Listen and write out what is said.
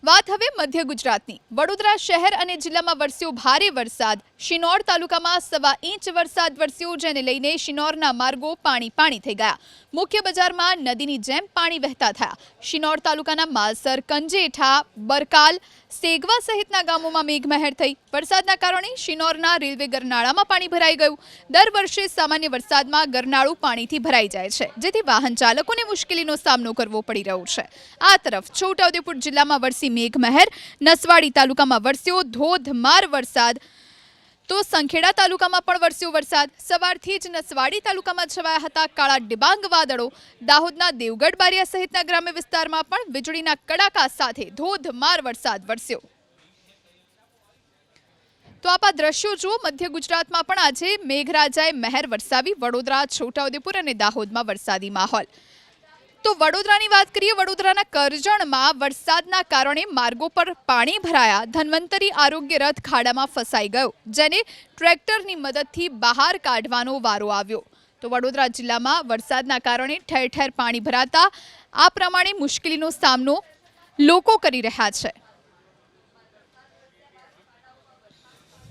વાત હવે મધ્ય ગુજરાતની। વડોદરા શહેર અને જિલ્લામાં વરસ્યો ભારે વરસાદ। શિનોર તાલુકામાં 1.25 ઇંચ વરસાદ વરસ્યો, જેને લઈને શિનોરના માર્ગો પાણી થઈ ગયા। મુખ્ય બજારમાં નદીની જેમ પાણી વહેતા થયા। શિનોર તાલુકાના માલસર, કંજેઠા, બરકાલ, સેગવા સહિતના ગામોમાં મેઘમહેર થઈ। વરસાદના કારણે શિનોરના રેલવે ગરનાળામાં પાણી ભરાઈ ગયું। દર વર્ષે સામાન્ય વરસાદમાં ગરનાળું પાણીથી ભરાઈ જાય છે, જેથી વાહન ચાલકોને મુશ્કેલીનો સામનો કરવો પડી રહ્યો છે। આ તરફ છોટાઉદેપુર જિલ્લામાં વરસી મેઘમહેર। નસવાડી તાલુકામાં વરસ્યો ધોધમાર વરસાદ, તો સંખેડા તાલુકામાં પણ વરસ્યો વરસાદ। સવારથી જ નસવાડી તાલુકામાં છવાયા હતા કાળા ડિબાંગ વાદળો। દાહોદના દેવગઢ બારિયા સહિતના ગ્રામ્ય વિસ્તારમાં પણ વીજળીના કડાકા સાથે ધોધમાર વરસાદ વરસ્યો। તો આપ આ દ્રશ્યો જુઓ, મધ્ય ગુજરાતમાં પણ આજે મેઘરાજાએ મહેર વરસાવી। વડોદરા, છોટાઉદેપુર અને દાહોદમાં વરસાદી માહોલ। તો વડોદરાની વાત કરીએ। વડોદરાના કરજણમાં વરસાદના કારણે માર્ગો પર પાણી ભરાયા। ધન્વંતરી આરોગ્ય રથ ખાડામાં ફસાઈ ગયો, જેને ટ્રેક્ટરની મદદથી બહાર કાઢવાનો વારો આવ્યો। તો વડોદરા જિલ્લામાં વરસાદના કારણે ઠેર ઠેર પાણી ભરાતા આ પ્રમાણે મુશ્કેલીનો સામનો લોકો કરી રહ્યા છે।